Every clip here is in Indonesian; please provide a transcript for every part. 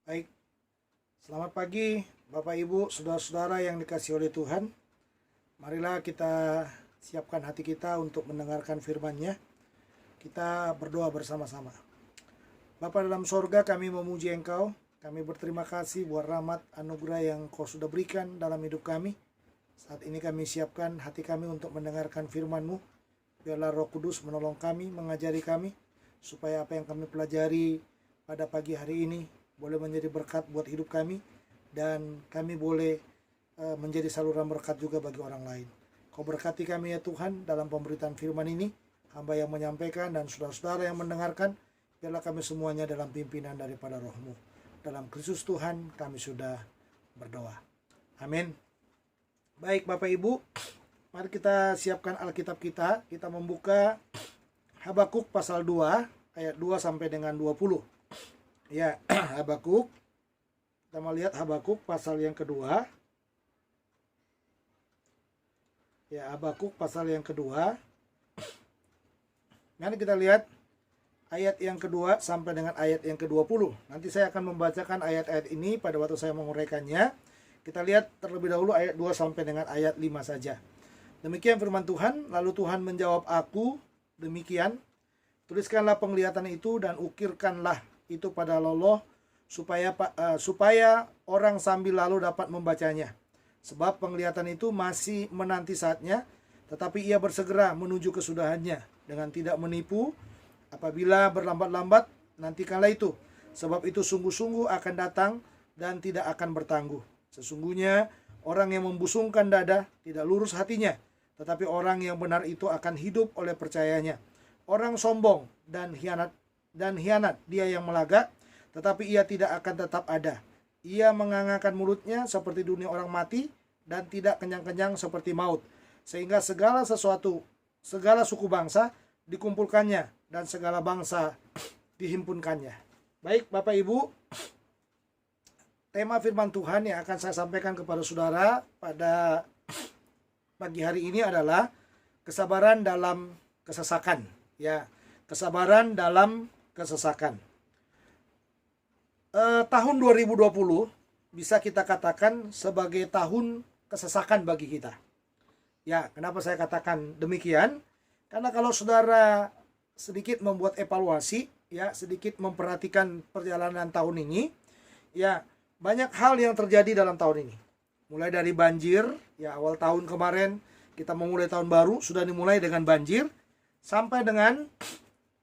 Baik, selamat pagi Bapak Ibu, saudara-saudara yang dikasihi oleh Tuhan. Marilah kita siapkan hati kita untuk mendengarkan firman-Nya. Kita berdoa bersama-sama. Bapa dalam sorga, kami memuji Engkau. Kami berterima kasih buat rahmat anugerah yang Kau sudah berikan dalam hidup kami. Saat ini kami siapkan hati kami untuk mendengarkan firman-Mu. Biarlah Roh Kudus menolong kami, mengajari kami, supaya apa yang kami pelajari pada pagi hari ini boleh menjadi berkat buat hidup kami, dan kami boleh menjadi saluran berkat juga bagi orang lain. Kau berkati kami ya Tuhan dalam pemberitaan firman ini, hamba yang menyampaikan dan saudara-saudara yang mendengarkan. Biarlah kami semuanya dalam pimpinan daripada Roh-Mu. Dalam Kristus Tuhan kami sudah berdoa. Amin. Baik Bapak Ibu, mari kita siapkan Alkitab kita. Kita membuka Habakuk pasal 2 ayat 2 sampai dengan 20. Ya, Habakuk. Kita mau lihat Habakuk pasal yang kedua. Ya, Habakuk pasal yang kedua. Nanti kita lihat ayat yang kedua sampai dengan ayat yang ke-20. Nanti saya akan membacakan ayat-ayat ini pada waktu saya menguraikannya. Kita lihat terlebih dahulu ayat 2 sampai dengan ayat 5 saja. Demikian firman Tuhan. Lalu Tuhan menjawab aku, demikian. Tuliskanlah penglihatan itu dan ukirkanlah itu pada loloh, supaya orang sambil lalu dapat membacanya. Sebab penglihatan itu masih menanti saatnya, tetapi ia bersegera menuju kesudahannya dengan tidak menipu. Apabila berlambat-lambat, nantikanlah itu, sebab itu sungguh-sungguh akan datang dan tidak akan bertangguh. Sesungguhnya orang yang membusungkan dada tidak lurus hatinya, tetapi orang yang benar itu akan hidup oleh percayanya. Orang sombong dan hianat dia yang melagak, tetapi ia tidak akan tetap ada. Ia mengangakan mulutnya seperti dunia orang mati, dan tidak kenyang-kenyang seperti maut. Sehingga segala suku bangsa dikumpulkannya, dan segala bangsa dihimpunkannya. Baik Bapak Ibu, tema firman Tuhan yang akan saya sampaikan kepada saudara pada pagi hari ini adalah kesabaran dalam kesesakan. Ya, kesabaran dalam kesesakan. Tahun 2020 bisa kita katakan sebagai tahun kesesakan bagi kita. Ya, kenapa saya katakan demikian? Karena kalau saudara sedikit membuat evaluasi, ya, sedikit memperhatikan perjalanan tahun ini, ya, banyak hal yang terjadi dalam tahun ini. Mulai dari banjir, ya, awal tahun kemarin kita memulai tahun baru sudah dimulai dengan banjir, sampai dengan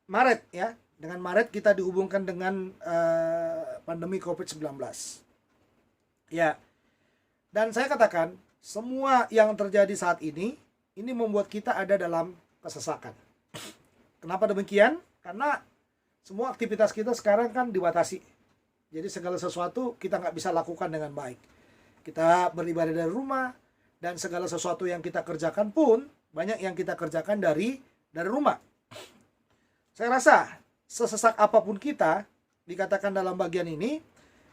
Maret, ya. Dengan Maret kita dihubungkan dengan pandemi COVID-19. Ya. Dan saya katakan, semua yang terjadi saat ini membuat kita ada dalam kesesakan. Kenapa demikian? Karena semua aktivitas kita sekarang kan dibatasi. Jadi segala sesuatu kita nggak bisa lakukan dengan baik. Kita beribadah dari rumah, dan segala sesuatu yang kita kerjakan pun banyak yang kita kerjakan dari rumah. Saya rasa sesesak apapun kita, dikatakan dalam bagian ini,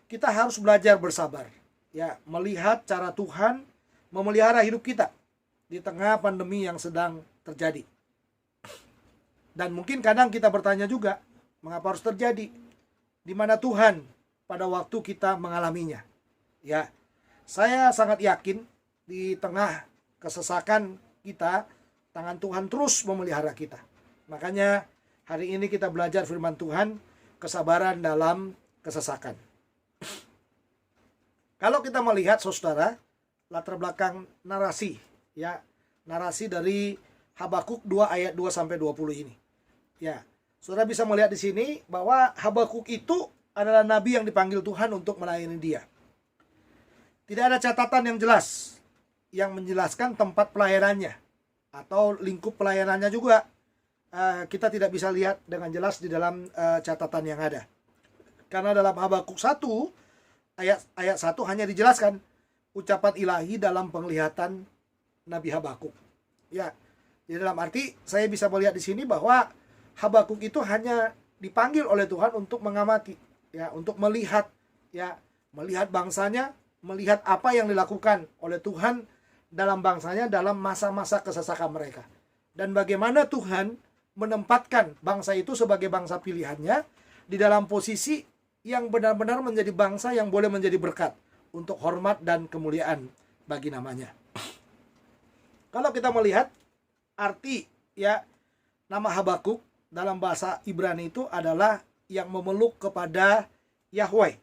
kita harus belajar bersabar. Ya, melihat cara Tuhan memelihara hidup kita di tengah pandemi yang sedang terjadi. Dan mungkin kadang kita bertanya juga, mengapa harus terjadi? Di mana Tuhan pada waktu kita mengalaminya? Ya, saya sangat yakin di tengah kesesakan kita, tangan Tuhan terus memelihara kita. Makanya hari ini kita belajar firman Tuhan, kesabaran dalam kesesakan. Kalau kita melihat saudara, latar belakang narasi, ya, narasi dari Habakuk 2 ayat 2 sampai 20 ini. Ya, saudara bisa melihat di sini bahwa Habakuk itu adalah nabi yang dipanggil Tuhan untuk melayani dia. Tidak ada catatan yang jelas yang menjelaskan tempat pelayanannya atau lingkup pelayanannya juga. Kita tidak bisa lihat dengan jelas di dalam catatan yang ada. Karena dalam Habakuk 1 ayat 1 hanya dijelaskan ucapan ilahi dalam penglihatan Nabi Habakuk. Ya, jadi dalam arti saya bisa melihat di sini bahwa Habakuk itu hanya dipanggil oleh Tuhan untuk mengamati, ya, untuk melihat, ya, melihat bangsanya, melihat apa yang dilakukan oleh Tuhan dalam bangsanya dalam masa-masa kesesakan mereka. Dan bagaimana Tuhan menempatkan bangsa itu sebagai bangsa pilihannya di dalam posisi yang benar-benar menjadi bangsa yang boleh menjadi berkat untuk hormat dan kemuliaan bagi namanya. Kalau kita melihat arti ya nama Habakuk dalam bahasa Ibrani itu adalah yang memeluk kepada Yahweh.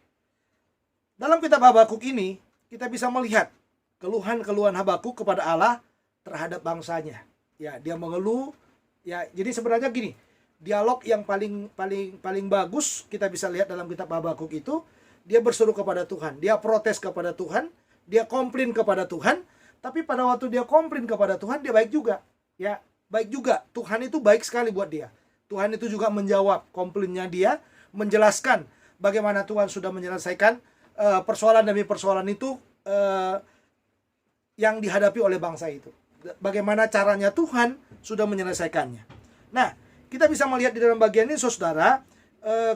Dalam kitab Habakuk ini kita bisa melihat keluhan-keluhan Habakuk kepada Allah terhadap bangsanya. Ya, dia mengeluh. Ya, jadi sebenarnya gini, dialog yang paling bagus kita bisa lihat dalam kitab Habakuk itu, dia berseru kepada Tuhan, dia protes kepada Tuhan, dia komplain kepada Tuhan, tapi pada waktu dia komplain kepada Tuhan, dia baik juga. Ya, baik juga. Tuhan itu baik sekali buat dia. Tuhan itu juga menjawab komplainnya dia, menjelaskan bagaimana Tuhan sudah menyelesaikan persoalan demi persoalan itu yang dihadapi oleh bangsa itu. Bagaimana caranya Tuhan sudah menyelesaikannya. Nah, kita bisa melihat di dalam bagian ini, saudara,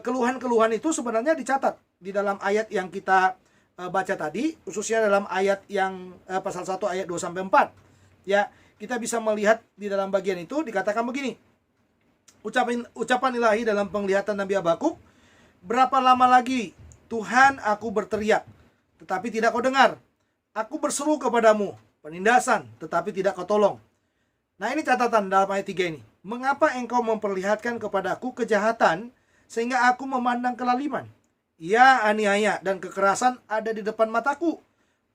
keluhan-keluhan itu sebenarnya dicatat di dalam ayat yang kita baca tadi, khususnya dalam ayat yang pasal 1 ayat 2-4. Ya, kita bisa melihat di dalam bagian itu dikatakan begini. Ucapan ilahi dalam penglihatan Nabi Habakuk, berapa lama lagi Tuhan aku berteriak, tetapi tidak kau dengar. Aku berseru kepadamu, penindasan, tetapi tidak kau tolong. Nah, ini catatan dalam ayat 3 ini. Mengapa engkau memperlihatkan kepadaku kejahatan sehingga aku memandang kelaliman? Ya, aniaya dan kekerasan ada di depan mataku.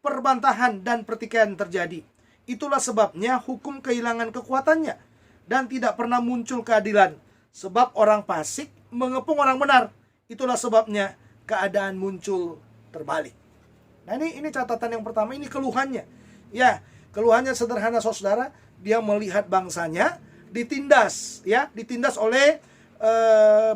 Perbantahan dan pertikaian terjadi. Itulah sebabnya hukum kehilangan kekuatannya dan tidak pernah muncul keadilan. Sebab orang fasik mengepung orang benar. Itulah sebabnya keadaan muncul terbalik. Nah, ini catatan yang pertama, ini keluhannya. Ya, keluhannya sederhana, saudara. Dia melihat bangsanya ditindas, ya, ditindas oleh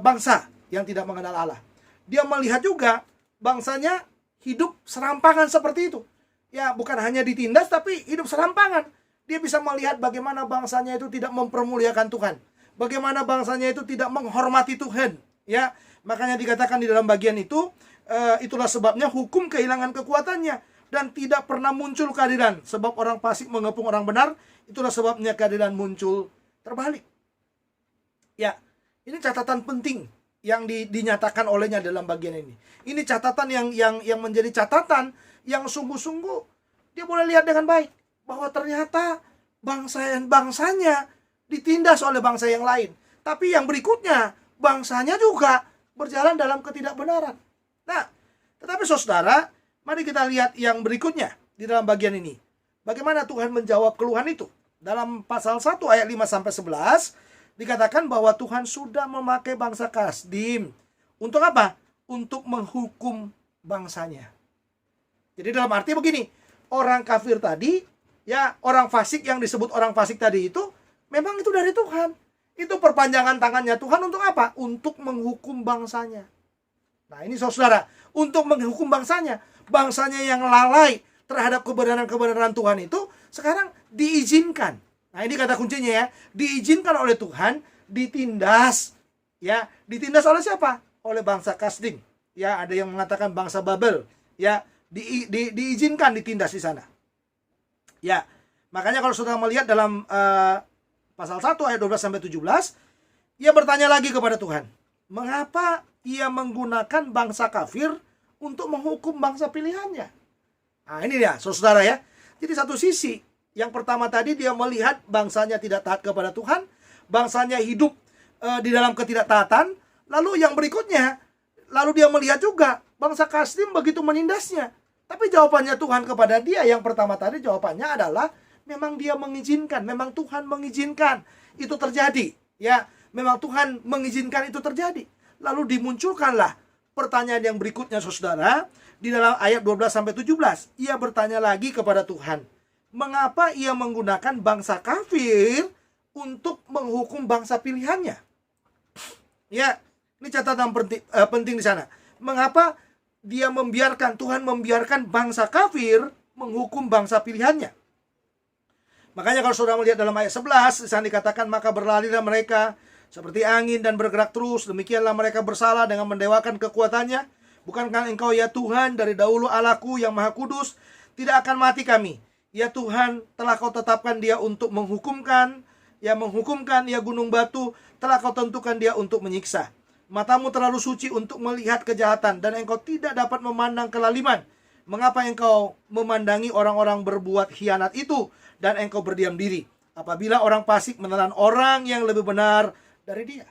bangsa yang tidak mengenal Allah. Dia melihat juga bangsanya hidup serampangan seperti itu. Ya, bukan hanya ditindas tapi hidup serampangan. Dia bisa melihat bagaimana bangsanya itu tidak mempermuliakan Tuhan. Bagaimana bangsanya itu tidak menghormati Tuhan, ya. Makanya dikatakan di dalam bagian itu, itulah sebabnya hukum kehilangan kekuatannya dan tidak pernah muncul keadilan. Sebab orang fasik mengepung orang benar, itulah sebabnya keadilan muncul terbalik. Ya, ini catatan penting yang dinyatakan olehnya dalam bagian ini. Ini catatan yang menjadi catatan yang sungguh-sungguh dia boleh lihat dengan baik bahwa ternyata bangsanya ditindas oleh bangsa yang lain. Tapi yang berikutnya, bangsanya juga berjalan dalam ketidakbenaran. Nah, tetapi saudara, mari kita lihat yang berikutnya di dalam bagian ini. Bagaimana Tuhan menjawab keluhan itu? Dalam pasal 1 ayat 5-11 dikatakan bahwa Tuhan sudah memakai bangsa Kasdim. Untuk apa? Untuk menghukum bangsanya. Jadi dalam arti begini, orang kafir tadi, ya, orang fasik yang disebut orang fasik tadi itu memang itu dari Tuhan. Itu perpanjangan tangannya Tuhan untuk apa? Untuk menghukum bangsanya. Nah, ini saudara, untuk menghukum bangsanya. Bangsanya yang lalai terhadap kebenaran-kebenaran Tuhan itu sekarang diizinkan. Nah, ini kata kuncinya ya, diizinkan oleh Tuhan, ditindas. Ya, ditindas oleh siapa? Oleh bangsa Kasdim. Ya, ada yang mengatakan bangsa Babel. Ya, diizinkan ditindas di sana. Ya, makanya kalau saudara melihat dalam pasal 1 ayat 12-17, ia bertanya lagi kepada Tuhan, mengapa ia menggunakan bangsa kafir untuk menghukum bangsa pilihannya? Nah, ini dia, saudara ya. Jadi satu sisi, yang pertama tadi dia melihat bangsanya tidak taat kepada Tuhan, bangsanya hidup di dalam ketidaktaatan. Lalu yang berikutnya, lalu dia melihat juga bangsa Kasdim begitu menindasnya. Tapi jawabannya Tuhan kepada dia yang pertama tadi, jawabannya adalah memang dia mengizinkan, memang Tuhan mengizinkan itu terjadi. Ya, memang Tuhan mengizinkan itu terjadi. Lalu dimunculkanlah pertanyaan yang berikutnya, saudara, di dalam ayat 12-17. Ia bertanya lagi kepada Tuhan, mengapa ia menggunakan bangsa kafir untuk menghukum bangsa pilihannya? Ya, ini catatan penting di sana. Mengapa dia membiarkan, Tuhan membiarkan bangsa kafir menghukum bangsa pilihannya? Makanya kalau saudara melihat dalam ayat 11, di sana dikatakan, maka berlarilah mereka seperti angin dan bergerak terus. Demikianlah mereka bersalah dengan mendewakan kekuatannya. Bukankah engkau ya Tuhan dari dahulu Allahku yang maha kudus, tidak akan mati kami. Ya Tuhan, telah kau tetapkan dia untuk menghukumkan, ya gunung batu, telah kau tentukan dia untuk menyiksa. Matamu terlalu suci untuk melihat kejahatan, dan engkau tidak dapat memandang kelaliman. Mengapa engkau memandangi orang-orang berbuat khianat itu, dan engkau berdiam diri apabila orang fasik menelan orang yang lebih benar dari dia?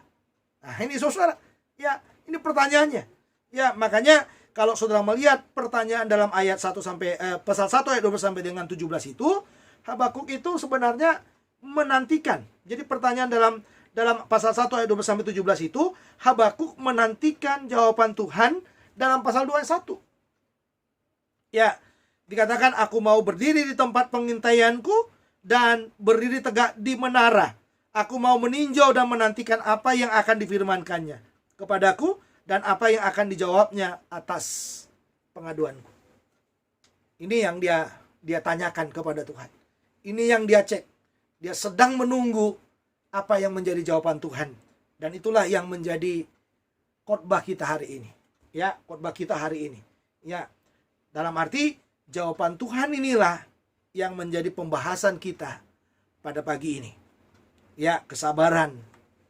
Nah, ini saudara, ya, ini pertanyaannya. Ya, makanya kalau saudara melihat pertanyaan dalam ayat 1 sampai pasal 1 ayat 12 sampai dengan 17 itu, Habakuk itu sebenarnya menantikan. Jadi pertanyaan dalam pasal 1 ayat 12 sampai 17 itu, Habakuk menantikan jawaban Tuhan dalam pasal 2 ayat 1. Ya, dikatakan aku mau berdiri di tempat pengintaianku dan berdiri tegak di menara. Aku mau meninjau dan menantikan apa yang akan difirmankannya kepadaku dan apa yang akan dijawabnya atas pengaduanku. Ini yang dia tanyakan kepada Tuhan. Ini yang dia cek. Dia sedang menunggu apa yang menjadi jawaban Tuhan. Dan itulah yang menjadi khotbah kita hari ini. Ya, khotbah kita hari ini. Ya, dalam arti jawaban Tuhan inilah yang menjadi pembahasan kita pada pagi ini. Ya, kesabaran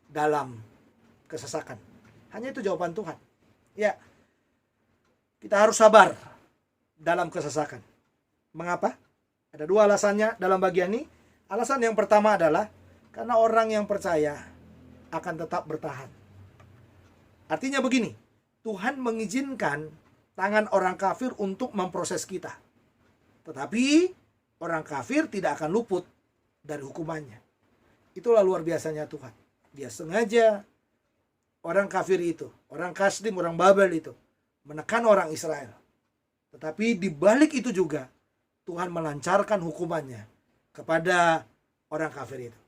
dalam kesesakan. Hanya itu jawaban Tuhan. Ya, kita harus sabar dalam kesesakan. Mengapa? Ada dua alasannya dalam bagian ini. Alasan yang pertama adalah karena orang yang percaya akan tetap bertahan. Artinya begini, Tuhan mengizinkan tangan orang kafir untuk memproses kita. Tetapi orang kafir tidak akan luput dari hukumannya. Itulah luar biasanya Tuhan. Dia sengaja orang kafir itu, orang Kasdim, orang Babel itu menekan orang Israel. Tetapi di balik itu juga Tuhan melancarkan hukumannya kepada orang kafir itu.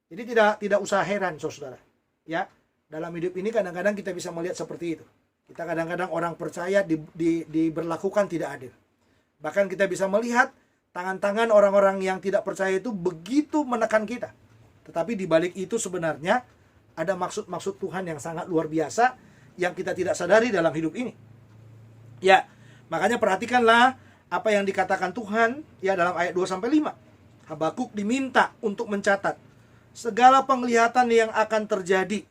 Jadi tidak usah heran saudara. Ya, dalam hidup ini kadang-kadang kita bisa melihat seperti itu. Kita kadang-kadang orang percaya diberlakukan tidak adil. Bahkan kita bisa melihat tangan-tangan orang-orang yang tidak percaya itu begitu menekan kita. Tetapi di balik itu sebenarnya ada maksud-maksud Tuhan yang sangat luar biasa yang kita tidak sadari dalam hidup ini. Ya, makanya perhatikanlah apa yang dikatakan Tuhan ya dalam ayat 2 sampai 5. Habakuk diminta untuk mencatat segala penglihatan yang akan terjadi.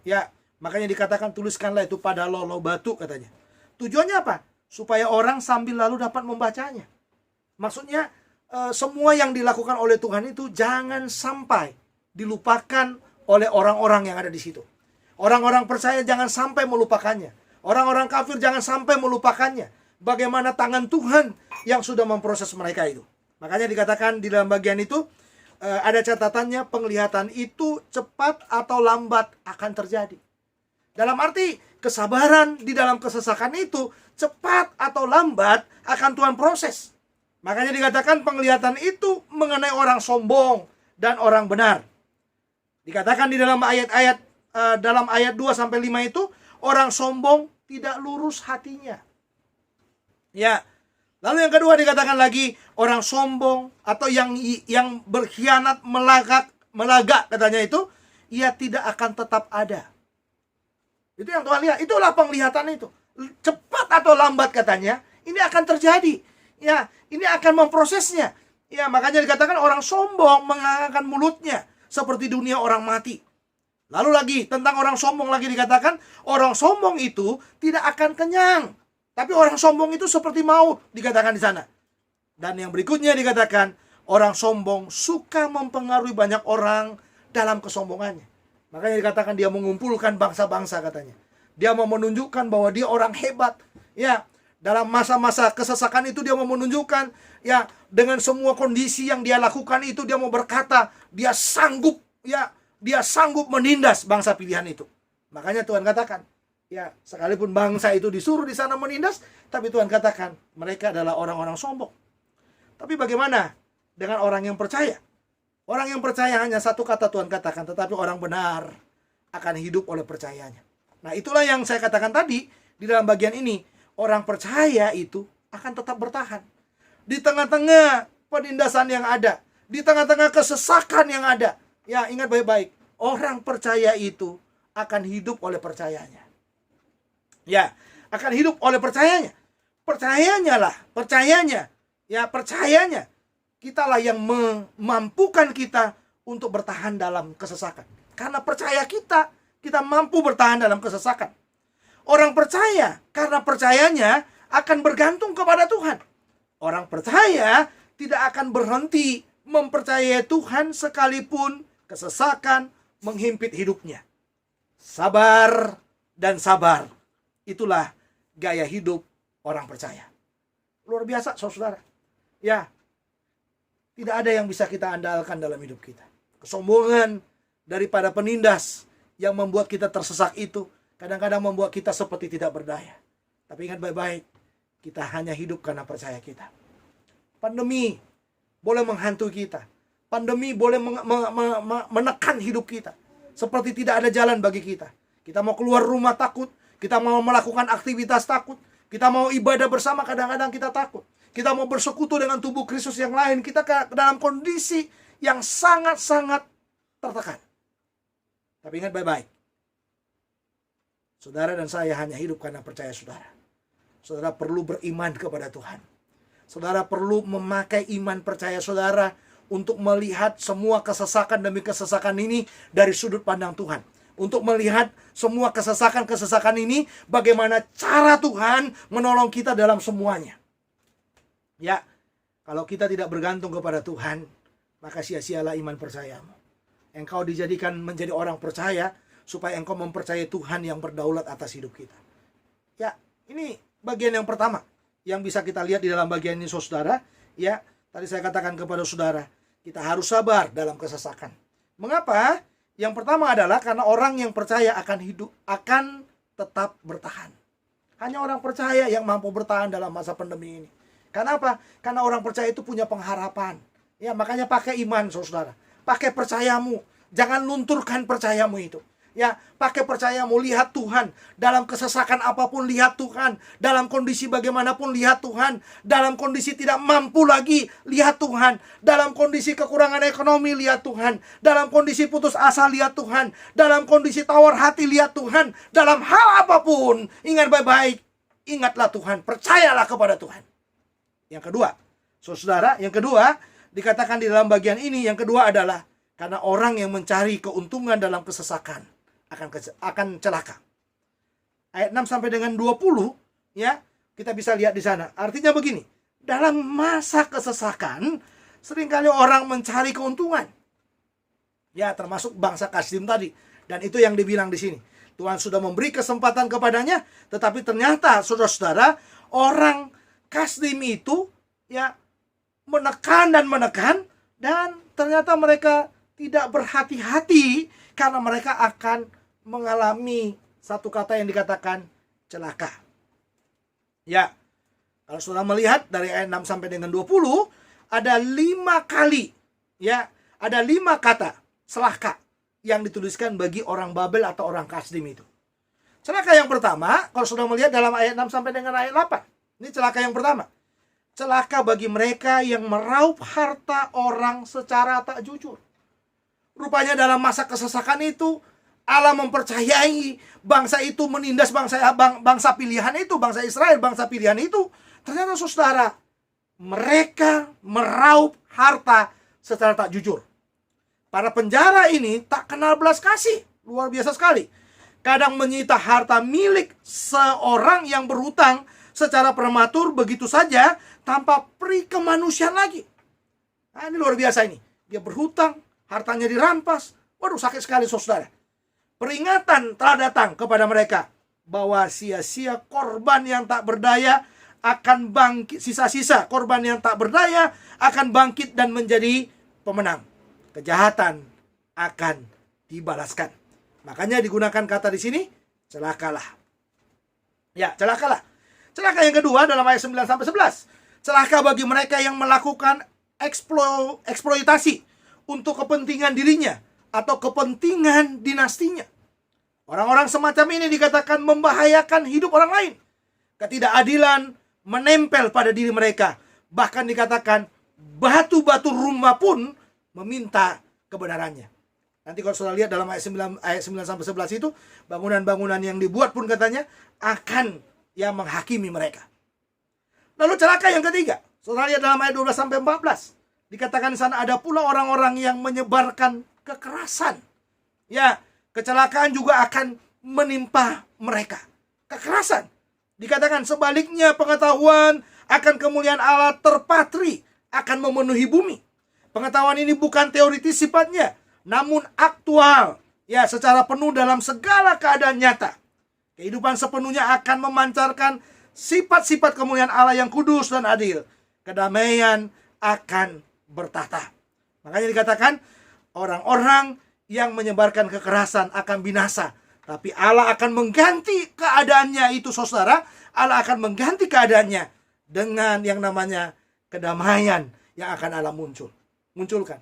Ya, makanya dikatakan tuliskanlah itu pada lolo batu katanya. Tujuannya apa? Supaya orang sambil lalu dapat membacanya. Maksudnya semua yang dilakukan oleh Tuhan itu jangan sampai dilupakan oleh orang-orang yang ada di situ. Orang-orang percaya jangan sampai melupakannya. Orang-orang kafir jangan sampai melupakannya. Bagaimana tangan Tuhan yang sudah memproses mereka itu. Makanya dikatakan di dalam bagian itu ada catatannya, penglihatan itu cepat atau lambat akan terjadi. Dalam arti kesabaran di dalam kesesakan itu cepat atau lambat akan Tuhan proses. Makanya dikatakan penglihatan itu mengenai orang sombong dan orang benar. Dikatakan di dalam ayat-ayat dalam ayat 2 sampai 5 itu orang sombong tidak lurus hatinya. Ya. Lalu yang kedua dikatakan lagi orang sombong atau yang berkhianat melagak katanya itu ia tidak akan tetap ada. Itu yang Tuhan lihat. Itulah penglihatan itu. Cepat atau lambat katanya ini akan terjadi. Ya, ini akan memprosesnya. Ya, makanya dikatakan orang sombong mengangkat mulutnya seperti dunia orang mati. Lalu lagi tentang orang sombong lagi dikatakan orang sombong itu tidak akan kenyang. Tapi orang sombong itu seperti maut dikatakan di sana. Dan yang berikutnya dikatakan orang sombong suka mempengaruhi banyak orang dalam kesombongannya. Makanya dikatakan dia mengumpulkan bangsa-bangsa katanya. Dia mau menunjukkan bahwa dia orang hebat. Ya, dalam masa-masa kesesakan itu dia mau menunjukkan ya dengan semua kondisi yang dia lakukan itu dia mau berkata dia sanggup menindas bangsa pilihan itu. Makanya Tuhan katakan ya, sekalipun bangsa itu disuruh di sana menindas, tapi Tuhan katakan mereka adalah orang-orang sombong. Tapi bagaimana dengan orang yang percaya? Orang yang percaya hanya satu kata Tuhan katakan, tetapi orang benar akan hidup oleh percayanya. Nah, itulah yang saya katakan tadi di dalam bagian ini. Orang percaya itu akan tetap bertahan. Di tengah-tengah penindasan yang ada, di tengah-tengah kesesakan yang ada. Ya, ingat baik-baik. Orang percaya itu akan hidup oleh percayanya. Ya, akan hidup oleh percayanya. Percayanya. Ya, percayanya. Kitalah yang memampukan kita untuk bertahan dalam kesesakan. Karena percaya kita kita mampu bertahan dalam kesesakan. Orang percaya karena percayanya akan bergantung kepada Tuhan. Orang percaya tidak akan berhenti mempercayai Tuhan sekalipun kesesakan menghimpit hidupnya. Sabar dan sabar. Itulah gaya hidup orang percaya. Luar biasa, saudara. Ya, tidak ada yang bisa kita andalkan dalam hidup kita. Kesombongan daripada penindas yang membuat kita tersesak itu kadang-kadang membuat kita seperti tidak berdaya. Tapi ingat baik-baik, kita hanya hidup karena percaya kita. Pandemi boleh menghantui kita. Pandemi boleh menekan hidup kita. Seperti tidak ada jalan bagi kita. Kita mau keluar rumah takut. Kita mau melakukan aktivitas takut. Kita mau ibadah bersama, kadang-kadang kita takut. Kita mau bersekutu dengan tubuh Kristus yang lain. Kita dalam kondisi yang sangat-sangat tertekan. Tapi ingat baik-baik. Saudara dan saya hanya hidup karena percaya saudara. Saudara perlu beriman kepada Tuhan. Saudara perlu memakai iman percaya saudara untuk melihat semua kesesakan demi kesesakan ini dari sudut pandang Tuhan. Untuk melihat semua kesesakan-kesesakan ini, bagaimana cara Tuhan menolong kita dalam semuanya. Ya, kalau kita tidak bergantung kepada Tuhan, maka sia-sialah iman percayamu. Engkau dijadikan menjadi orang percaya, supaya engkau mempercayai Tuhan yang berdaulat atas hidup kita. Ya, ini bagian yang pertama yang bisa kita lihat di dalam bagian ini, saudara. Ya, tadi saya katakan kepada saudara, kita harus sabar dalam kesesakan. Mengapa? Yang pertama adalah karena orang yang percaya akan hidup, akan tetap bertahan. Hanya orang percaya yang mampu bertahan dalam masa pandemi ini. Kenapa? Karena orang percaya itu punya pengharapan. Ya, makanya pakai iman, saudara. Pakai percayamu. Jangan lunturkan percayamu itu. Ya, pakai percayamu, lihat Tuhan. Dalam kesesakan apapun, lihat Tuhan. Dalam kondisi bagaimanapun, lihat Tuhan. Dalam kondisi tidak mampu lagi, lihat Tuhan. Dalam kondisi kekurangan ekonomi, lihat Tuhan. Dalam kondisi putus asa, lihat Tuhan. Dalam kondisi tawar hati, lihat Tuhan. Dalam hal apapun, ingat baik-baik. Ingatlah Tuhan, percayalah kepada Tuhan. Yang kedua, saudara, yang kedua, dikatakan di dalam bagian ini, yang kedua adalah karena orang yang mencari keuntungan dalam kesesakan akan celaka. Ayat 6 sampai dengan 20, ya, kita bisa lihat di sana. Artinya begini, dalam masa kesesakan seringkali orang mencari keuntungan. Ya, termasuk bangsa Kasdim tadi. Dan itu yang dibilang di sini. Tuhan sudah memberi kesempatan kepadanya, tetapi ternyata saudara-saudara, orang Kasdim itu ya menekan dan ternyata mereka tidak berhati-hati karena mereka akan mengalami satu kata yang dikatakan celaka. Ya, kalau saudara melihat dari ayat 6 sampai dengan 20, ada 5 kali, ya, ada 5 kata celaka yang dituliskan bagi orang Babel atau orang Kasdim itu. Celaka yang pertama, kalau saudara melihat dalam ayat 6 sampai dengan ayat 8, ini celaka yang pertama. Celaka bagi mereka yang meraup harta orang secara tak jujur. Rupanya dalam masa kesesakan itu, Allah mempercayai bangsa itu menindas bangsa pilihan itu, bangsa Israel, bangsa pilihan itu. Ternyata saudara, mereka meraup harta secara tak jujur. Para penjara ini tak kenal belas kasih. Luar biasa sekali. Kadang menyita harta milik seorang yang berhutang secara prematur begitu saja tanpa peri kemanusiaan lagi. Nah, ini luar biasa ini. Dia berhutang, hartanya dirampas. Waduh, sakit sekali saudara. Peringatan telah datang kepada mereka bahwa sia-sia korban yang tak berdaya akan bangkit, sisa-sisa korban yang tak berdaya akan bangkit dan menjadi pemenang. Kejahatan akan dibalaskan. Makanya digunakan kata di sini, celakalah. Ya, celakalah. Celaka yang kedua dalam ayat 9 sampai 11. Celaka bagi mereka yang melakukan eksploitasi untuk kepentingan dirinya atau kepentingan dinastinya. Orang-orang semacam ini dikatakan membahayakan hidup orang lain. Ketidakadilan menempel pada diri mereka. Bahkan dikatakan batu-batu rumah pun meminta kebenarannya. Nanti kalau saudara lihat dalam ayat 9 sampai 11 itu, bangunan-bangunan yang dibuat pun katanya akan yang menghakimi mereka. Lalu celaka yang ketiga, saudara lihat dalam ayat 12 sampai 14. Dikatakan di sana ada pula orang-orang yang menyebarkan kekerasan. Ya, kecelakaan juga akan menimpa mereka. Kekerasan. Dikatakan sebaliknya, pengetahuan akan kemuliaan Allah terpatri akan memenuhi bumi. Pengetahuan ini bukan teoritis sifatnya, namun aktual, ya, secara penuh dalam segala keadaan nyata. Kehidupan sepenuhnya akan memancarkan sifat-sifat kemuliaan Allah yang kudus dan adil. Kedamaian akan bertahta. Makanya dikatakan orang-orang yang menyebarkan kekerasan akan binasa. Tapi Allah akan mengganti keadaannya itu, saudara. Allah akan mengganti keadaannya dengan yang namanya kedamaian yang akan Allah munculkan.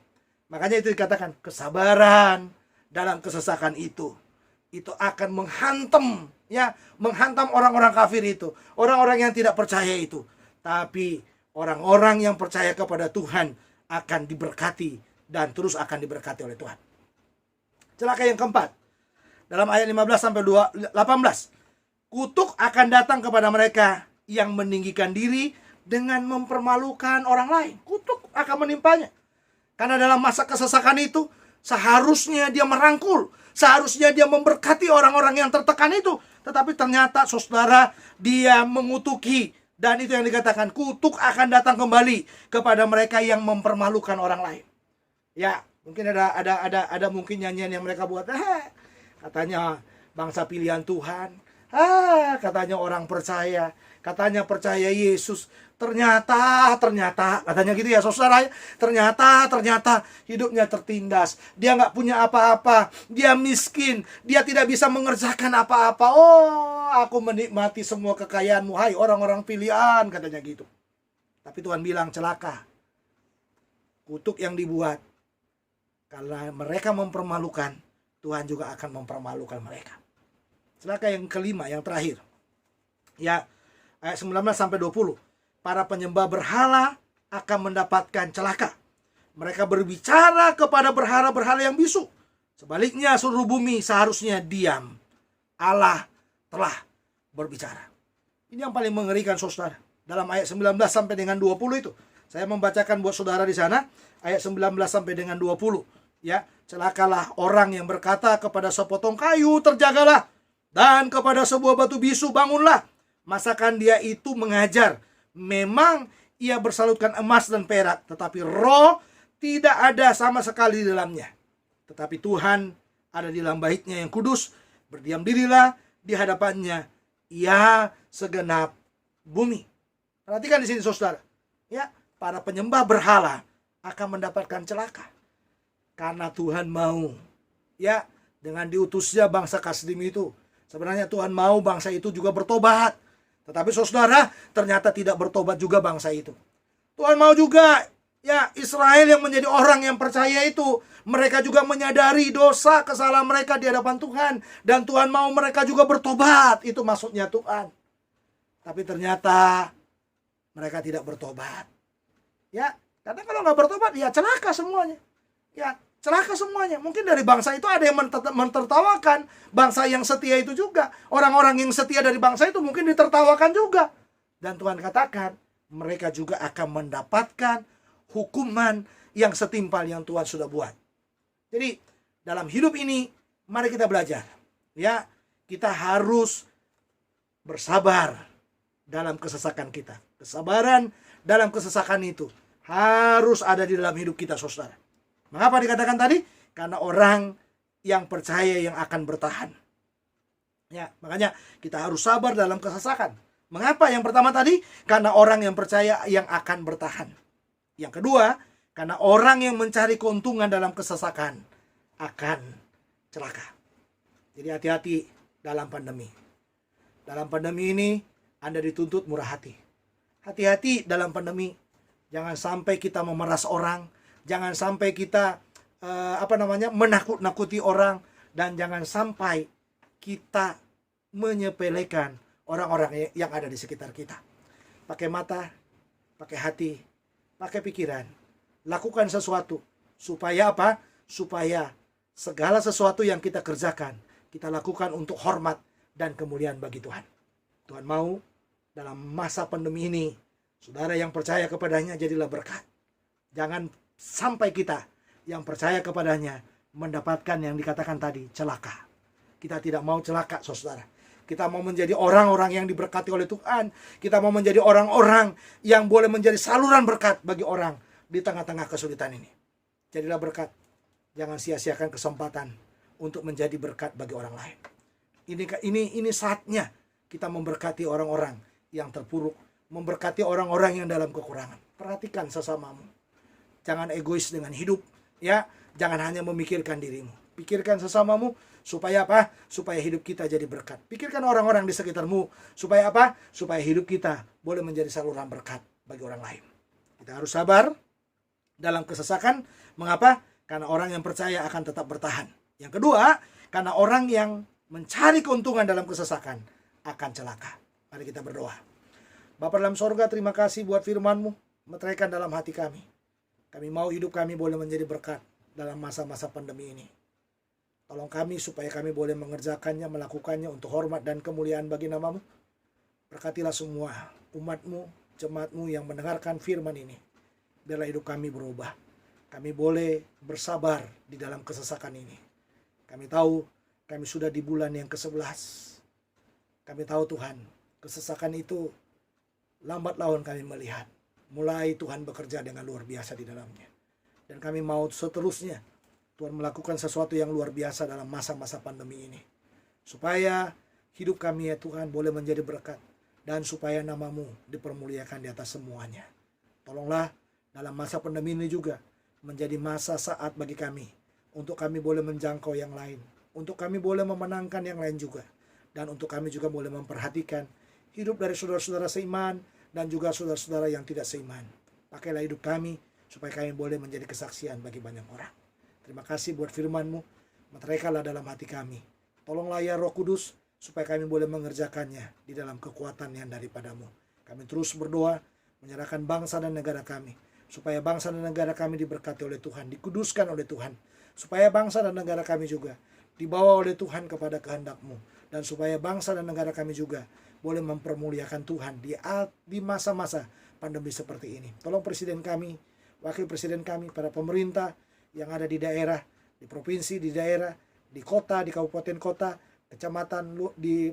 Makanya itu dikatakan kesabaran dalam kesesakan itu akan menghantam, ya, menghantam orang-orang kafir itu, orang-orang yang tidak percaya itu. Tapi orang-orang yang percaya kepada Tuhan akan diberkati dan terus akan diberkati oleh Tuhan. Celaka yang keempat, dalam ayat 15 sampai 18. Kutuk akan datang kepada mereka yang meninggikan diri dengan mempermalukan orang lain. Kutuk akan menimpanya. Karena dalam masa kesesakan itu, seharusnya dia merangkul, seharusnya dia memberkati orang-orang yang tertekan itu. Tetapi ternyata, saudara, dia mengutuki. Dan itu yang dikatakan, kutuk akan datang kembali kepada mereka yang mempermalukan orang lain. Ya, mungkin ada mungkin nyanyian yang mereka buat. Katanya bangsa pilihan Tuhan. Katanya orang percaya. Katanya percaya Yesus. Ternyata katanya gitu ya, saudara. Ternyata hidupnya tertindas. Dia nggak punya apa-apa. Dia miskin. Dia tidak bisa mengerjakan apa-apa. Oh, aku menikmati semua kekayaanmu, hai orang-orang pilihan, katanya gitu. Tapi Tuhan bilang celaka. Kutuk yang dibuat karena mereka mempermalukan, Tuhan juga akan mempermalukan mereka. Celaka yang kelima, yang terakhir. Ya, ayat 19 sampai 20. Para penyembah berhala akan mendapatkan celaka. Mereka berbicara kepada berhala-berhala yang bisu. Sebaliknya seluruh bumi seharusnya diam. Allah telah berbicara. Ini yang paling mengerikan, saudara. Dalam ayat 19 sampai dengan 20 itu. Saya membacakan buat saudara di sana ayat 19 sampai dengan 20. Ya, celakalah orang yang berkata kepada sepotong kayu, terjagalah, dan kepada sebuah batu bisu, bangunlah. Masakan dia itu mengajar. Memang ia bersalutkan emas dan perak, tetapi roh tidak ada sama sekali di dalamnya. Tetapi Tuhan ada di dalam baitnya yang kudus. Berdiam dirilah di hadapannya, ia segenap bumi. Perhatikan di sini, saudara. Ya, para penyembah berhala akan mendapatkan celaka. Karena Tuhan mau, ya, dengan diutusnya bangsa Kasdim itu, sebenarnya Tuhan mau bangsa itu juga bertobat. Tetapi saudara, ternyata tidak bertobat juga bangsa itu. Tuhan mau juga, ya, Israel yang menjadi orang yang percaya itu, mereka juga menyadari dosa kesalahan mereka di hadapan Tuhan. Dan Tuhan mau mereka juga bertobat. Itu maksudnya Tuhan. Tapi ternyata mereka tidak bertobat. Ya, karena kalau nggak bertobat, ya celaka semuanya. Ya, celaka semuanya. Mungkin dari bangsa itu ada yang mentertawakan bangsa yang setia itu juga. Orang-orang yang setia dari bangsa itu mungkin ditertawakan juga. Dan Tuhan katakan, mereka juga akan mendapatkan hukuman yang setimpal yang Tuhan sudah buat. Jadi, dalam hidup ini, mari kita belajar. Ya, kita harus bersabar dalam kesesakan kita. Kesabaran dalam kesesakan itu harus ada di dalam hidup kita, saudara. Mengapa dikatakan tadi? Karena orang yang percaya yang akan bertahan. Ya, makanya kita harus sabar dalam kesesakan. Mengapa? Yang pertama tadi, karena orang yang percaya yang akan bertahan. Yang kedua, karena orang yang mencari keuntungan dalam kesesakan akan celaka. Jadi hati-hati dalam pandemi. Dalam pandemi ini Anda dituntut murah hati. Hati-hati dalam pandemi. Jangan sampai kita memeras orang. Jangan sampai kita menakut-nakuti orang, dan jangan sampai kita menyepelekan orang-orang yang ada di sekitar kita. Pakai mata, pakai hati, pakai pikiran. Lakukan sesuatu supaya apa? Supaya segala sesuatu yang kita kerjakan, kita lakukan untuk hormat dan kemuliaan bagi Tuhan. Tuhan mau dalam masa pandemi ini, saudara yang percaya kepadanya jadilah berkat. Jangan sampai kita yang percaya kepadanya mendapatkan yang dikatakan tadi, celaka. Kita tidak mau celaka, saudara. Kita mau menjadi orang-orang yang diberkati oleh Tuhan. Kita mau menjadi orang-orang yang boleh menjadi saluran berkat bagi orang di tengah-tengah kesulitan ini. Jadilah berkat. Jangan sia-siakan kesempatan untuk menjadi berkat bagi orang lain. Ini saatnya kita memberkati orang-orang yang terpuruk, memberkati orang-orang yang dalam kekurangan. Perhatikan sesamamu. Jangan egois dengan hidup, ya. Jangan hanya memikirkan dirimu. Pikirkan sesamamu supaya apa? Supaya hidup kita jadi berkat. Pikirkan orang-orang di sekitarmu supaya apa? Supaya hidup kita boleh menjadi saluran berkat bagi orang lain. Kita harus sabar dalam kesesakan. Mengapa? Karena orang yang percaya akan tetap bertahan. Yang kedua, karena orang yang mencari keuntungan dalam kesesakan akan celaka. Mari kita berdoa. Bapa dalam sorga, terima kasih buat firman-Mu. Meteraikan dalam hati kami. Kami mau hidup kami boleh menjadi berkat dalam masa-masa pandemi ini. Tolong kami supaya kami boleh mengerjakannya, melakukannya untuk hormat dan kemuliaan bagi nama-Mu. Berkatilah semua umat-Mu, jemaat-Mu yang mendengarkan firman ini. Biarlah hidup kami berubah. Kami boleh bersabar di dalam kesesakan ini. Kami tahu kami sudah di bulan yang ke-11. Kami tahu Tuhan, kesesakan itu lambat laun kami melihat. Mulai Tuhan bekerja dengan luar biasa di dalamnya. Dan kami mau seterusnya Tuhan melakukan sesuatu yang luar biasa dalam masa-masa pandemi ini. Supaya hidup kami ya Tuhan boleh menjadi berkat. Dan supaya nama-Mu dipermuliakan di atas semuanya. Tolonglah dalam masa pandemi ini juga menjadi masa saat bagi kami. Untuk kami boleh menjangkau yang lain. Untuk kami boleh memenangkan yang lain juga. Dan untuk kami juga boleh memperhatikan hidup dari saudara-saudara seiman dan juga saudara-saudara yang tidak seiman. Pakailah hidup kami supaya kami boleh menjadi kesaksian bagi banyak orang. Terima kasih buat firman-Mu. Meteraikanlah dalam hati kami. Tolonglah ya Roh Kudus supaya kami boleh mengerjakannya di dalam kekuatan yang daripada-Mu. Kami terus berdoa menyerahkan bangsa dan negara kami. Supaya bangsa dan negara kami diberkati oleh Tuhan, dikuduskan oleh Tuhan. Supaya bangsa dan negara kami juga dibawa oleh Tuhan kepada kehendak-Mu. Dan supaya bangsa dan negara kami juga boleh mempermuliakan Tuhan di masa-masa pandemi seperti ini. Tolong presiden kami, wakil presiden kami, para pemerintah yang ada di daerah, di provinsi, di daerah, di kota, di kabupaten kota, kecamatan, di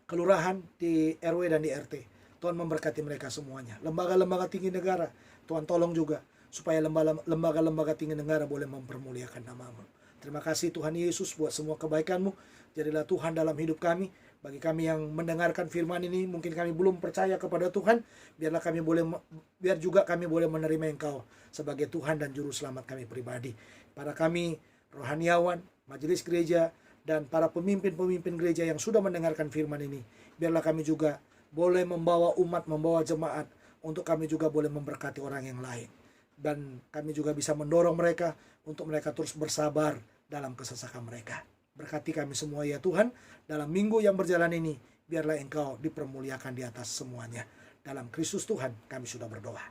kelurahan, di RW dan di RT. Tuhan memberkati mereka semuanya. Lembaga-lembaga tinggi negara, Tuhan tolong juga supaya lembaga-lembaga tinggi negara boleh mempermuliakan nama-Mu. Terima kasih Tuhan Yesus buat semua kebaikan-Mu. Jadilah Tuhan dalam hidup kami. Bagi kami yang mendengarkan firman ini, mungkin kami belum percaya kepada Tuhan, biar juga kami boleh menerima Engkau sebagai Tuhan dan Juru Selamat kami pribadi. Para kami rohaniawan, majelis gereja, dan para pemimpin-pemimpin gereja yang sudah mendengarkan firman ini, biarlah kami juga boleh membawa umat, membawa jemaat, untuk kami juga boleh memberkati orang yang lain. Dan kami juga bisa mendorong mereka untuk mereka terus bersabar dalam kesesakan mereka. Berkati kami semua ya Tuhan, dalam minggu yang berjalan ini, biarlah Engkau dipermuliakan di atas semuanya. Dalam Kristus Tuhan kami sudah berdoa.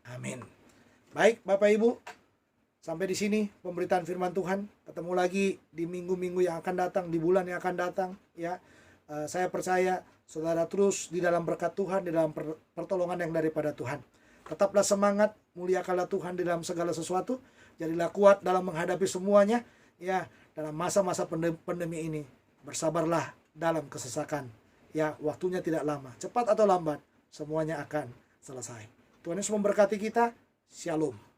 Amin. Baik Bapak Ibu, sampai di sini pemberitaan firman Tuhan. Ketemu lagi di minggu-minggu yang akan datang, di bulan yang akan datang. Ya, saya percaya saudara terus di dalam berkat Tuhan, di dalam pertolongan yang daripada Tuhan. Tetaplah semangat, muliakanlah Tuhan di dalam segala sesuatu. Jadilah kuat dalam menghadapi semuanya. Ya, dalam masa-masa pandemi ini, bersabarlah dalam kesesakan. Ya, waktunya tidak lama. Cepat atau lambat, semuanya akan selesai. Tuhan Yesus memberkati kita. Shalom.